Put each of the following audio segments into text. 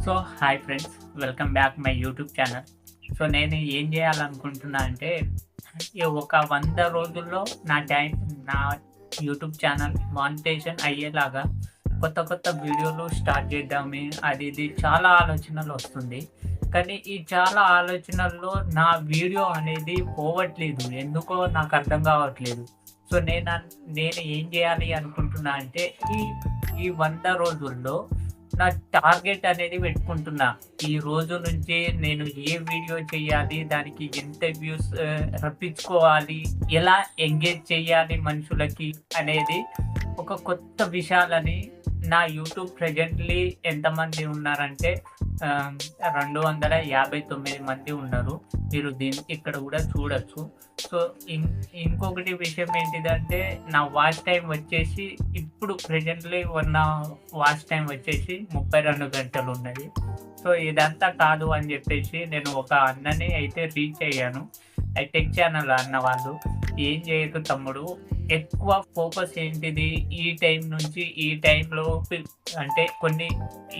So hi friends, welcome back my YouTube channel. So నేను ఏం చేయాలనుకుంటున్నా అంటే ఒక 100 రోజుల్లో నా యూట్యూబ్ ఛానల్ మానిటైజేషన్ అయ్యేలాగా కొత్త కొత్త వీడియోలు స్టార్ట్ చేద్దాము. అది ఇది చాలా ఆలోచనలు వస్తుంది. కానీ ఈ చాలా ఆలోచనల్లో నా వీడియో అనేది పోవట్లేదు. ఎందుకో నాకు అర్థం కావట్లేదు. సో నేను ఏం చేయాలి అనుకుంటున్నా అంటే ఈ 100 రోజుల్లో నా టార్గెట్ అనేది పెట్టుకుంటున్నా. ఈ రోజు నుంచి నేను ఏ వీడియో చేయాలి, దానికి ఎంత వ్యూస్ రప్పించుకోవాలి, ఎలా ఎంగేజ్ చేయాలి మనుషులకి అనేది ఒక కొత్త విషయాలని. నా యూట్యూబ్ ప్రెజెంట్లీ ఎంతమంది ఉన్నారంటే 259 మంది ఉన్నారు. మీరు ఇక్కడ కూడా చూడొచ్చు. సో ఇంకొకటి విషయం ఏంటిదంటే నా వాచ్ టైం వచ్చేసి ఇప్పుడు ప్రెజెంట్లీ ఉన్న వాచ్ టైం వచ్చేసి 32 గంటలు ఉన్నది. సో ఇదంతా కాదు అని చెప్పేసి నేను ఒక అన్నని అయితే రీచ్ అయ్యాను. టెక్ ఛానల్ అన్న వాళ్ళు, ఏం చేయకు తమ్ముడు, ఎక్కువ ఫోకస్ ఏంటిది, ఈ టైం నుంచి ఈ టైంలో అంటే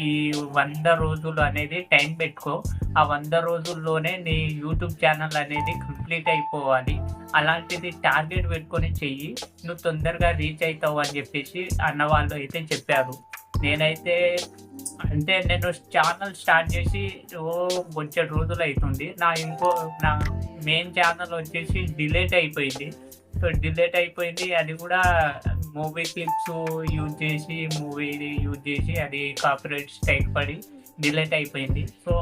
ఈ 100 రోజులు అనేది టైం పెట్టుకో. ఆ 100 రోజుల్లోనే నీ యూట్యూబ్ ఛానల్ అనేది కంప్లీట్ అయిపోవాలి. అలాంటిది టార్గెట్ పెట్టుకొని చెయ్యి, నువ్వు తొందరగా రీచ్ అవుతావు అని చెప్పేసి అన్న వాళ్ళు అయితే చెప్పారు. నేనైతే నేను ఛానల్ స్టార్ట్ చేసి కొంచెం రోజులు అవుతుంది. నా మెయిన్ ఛానల్ వచ్చేసి డిలీట్ అయిపోయింది. సో డిలీట్ అయిపోయింది. అది కూడా మూవీ క్లిప్స్ యూజ్ చేసి అది కాపీరైట్ స్ట్రైక్ పడి డిలీట్ అయిపోయింది. సో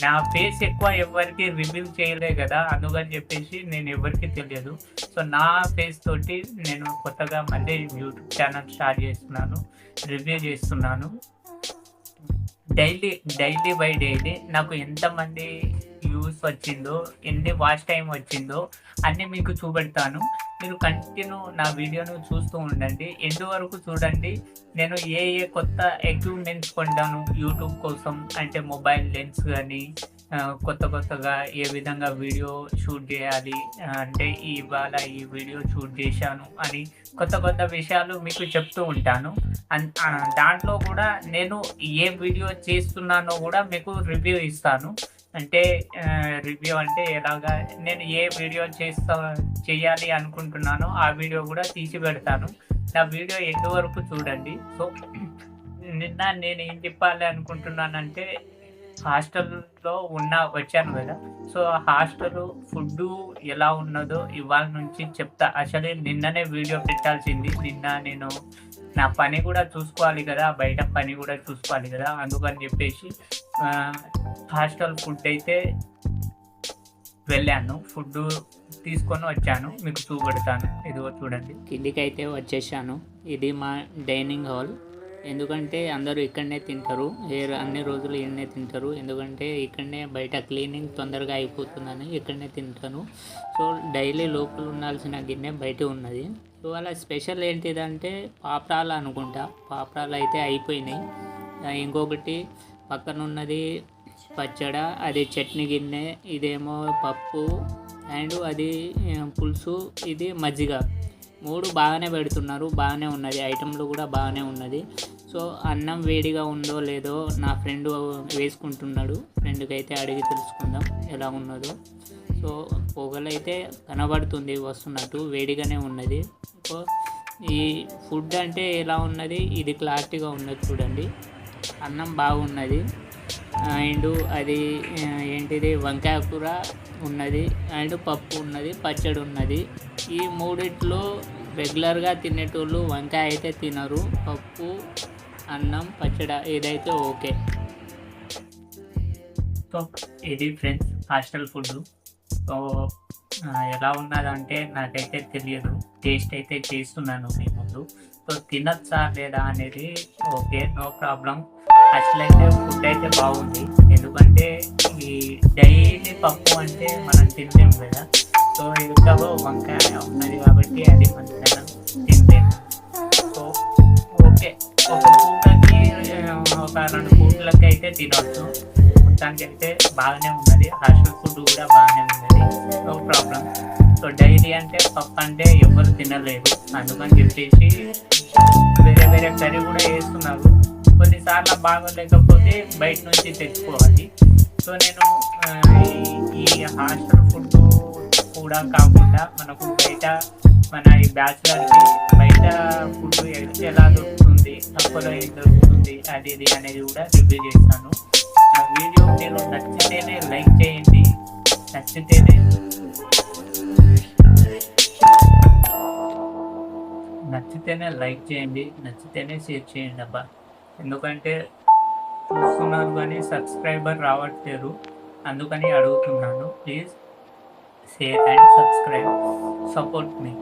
నా ఫేస్ ఎక్కువ ఎవరికి రివీల్ చేయలే కదా, అందుకని చెప్పేసి నేను ఎవరికి తెలియదు. సో నా ఫేస్ తోటి నేను కొత్తగా మళ్ళీ యూట్యూబ్ ఛానల్ స్టార్ట్ చేస్తున్నాను, రివ్యూ చేస్తున్నాను. డైలీ బై డైలీ నాకు ఎంతమంది వ్యూస్ వచ్చిందో, ఎన్ని వాచ్ టైం వచ్చిందో అన్నీ మీకు చూపెడతాను. మీరు కంటిన్యూ నా వీడియోను చూస్తూ ఉండండి, ఎండ్ వరకు చూడండి. నేను ఏ కొత్త ఎక్విప్మెంట్స్ కొంటాను యూట్యూబ్ కోసం, అంటే మొబైల్ లెన్స్ కానీ కొత్తగా ఏ విధంగా వీడియో షూట్ చేయాలి, అంటే ఇవాళ ఈ వీడియో షూట్ చేశాను అని కొత్త విషయాలు మీకు చెప్తూ ఉంటాను. దాంట్లో కూడా నేను ఏ వీడియో చేస్తున్నానో కూడా మీకు రివ్యూ ఇస్తాను. అంటే రివ్యూ అంటే ఎలాగా, నేను ఏ వీడియో చేయాలి అనుకుంటున్నానో ఆ వీడియో కూడా తీసి పెడతాను. నా వీడియో ఎండ్ వరకు చూడండి. సో నిన్న నేను ఏం చెప్పాలి అనుకుంటున్నానంటే, హాస్టల్లో వచ్చాను కదా. సో హాస్టల్ ఫుడ్ ఎలా ఉన్నదో ఇవాళ నుంచి చెప్తా. అసలే నిన్ననే వీడియో పెట్టాల్సింది. నిన్న నేను నా పని కూడా చూసుకోవాలి కదా, బయట పని కూడా చూసుకోవాలి కదా, అందుకని చెప్పేసి హాస్టల్ ఫుడ్ అయితే వెళ్ళాను. ఫుడ్ తీసుకొని వచ్చాను, మీకు చూపెడతాను. ఇదిగో చూడండి, కిందికి అయితే వచ్చేసాను. ఇది మా డైనింగ్ హాల్. ఎందుకంటే అందరూ ఇక్కడనే తింటారు, అన్ని రోజులు ఇక్కడనే తింటారు. ఎందుకంటే ఇక్కడనే బయట క్లీనింగ్ తొందరగా అయిపోతుందని ఇక్కడనే తింటాను. సో డైలీ లోపల ఉండాల్సిన గిన్నె బయట ఉన్నది. సో అలా స్పెషల్ ఏంటిదంటే పాపడాలు అనుకుంటా. పాపడాలు అయితే అయిపోయినాయి. ఇంకొకటి పక్కన ఉన్నది పచ్చడ, అది చట్నీ గిన్నె, ఇదేమో పప్పు అండ్ అది పులుసు, ఇది మజ్జిగ. 3 బాగానే పెడుతున్నారు, బాగానే ఉన్నది. ఐటెంలు కూడా బాగానే ఉన్నది. సో అన్నం వేడిగా ఉందో లేదో నా ఫ్రెండ్ వేసుకుంటున్నాడు. ఫ్రెండ్కి అయితే అడిగి తెలుసుకుందాం ఎలా ఉన్నదో. సో పొగలైతే కనబడుతుంది వస్తున్నట్టు, వేడిగానే ఉన్నది. సో ఈ ఫుడ్ అంటే ఎలా ఉన్నది, ఇది క్లారిటీగా ఉన్నది చూడండి. అన్నం బాగున్నది. అండ్ అది ఏంటిది, వంకాయ కూర ఉన్నది అండ్ పప్పు ఉన్నది, పచ్చడి ఉన్నది. ఈ మూడిట్లో రెగ్యులర్గా తినేటోళ్ళు వంకాయ అయితే తినరు. పప్పు, అన్నం, పచ్చడి ఇదైతే ఓకే. సో ఇది ఫ్రెండ్స్ హాస్టల్ ఫుడ్. సో ఎలా ఉన్నదంటే నాకైతే తెలియదు, టేస్ట్ అయితే చేస్తున్నాను మీ ముందు. సో తినచ్చా లేదా అనేది ఓకే, నో ప్రాబ్లం. అసలైతే ఫుడ్ అయితే బాగుంది. ఎందుకంటే ఈ డైలీ పప్పు అంటే మనం తినలేం కదా. సో ఇంట్లో వంకాయ ఉన్నది కాబట్టి అది మంచిగా తినలేము. సో ఓకే, ఒక పూటకి ఒక 2 పూటలకి అయితే తినవచ్చు. మొత్తానికి అయితే బాగానే ఉన్నది. హాస్టల్ ఫుడ్ కూడా బాగానే ఉన్నది, నో ప్రాబ్లం. సో డైలీ అంటే పప్పు అంటే ఎవరు తినలేదు, అందుకని చెప్పేసి వేరే కర్రీ కూడా వేస్తున్నారు. కొన్నిసార్లు బాగోలేకపోతే అయితే బయట నుంచి తెచ్చుకోవాలి. సో నేను ఈ హాస్టల్ ఫుడ్ కూడా కాకుండా మనకు బయట మన ఈ బ్యాచిలర్కి బయట ఫుడ్ ఎలా దొరుకుతుంది, తక్కువలో ఏం దొరుకుతుంది అది ఇది అనేది కూడా రివ్యూ చేస్తాను. ఆ వీడియో మీరు నచ్చితేనే లైక్ చేయండి, నచ్చితేనే లైక్ చేయండి, నచ్చితేనే షేర్ చేయండి అబ్బా. ఎందుకంటే చూస్తున్నారు కానీ సబ్స్క్రైబర్ రావట్లేరు, అందుకని అడుగుతున్నాను. Please share and subscribe, support me.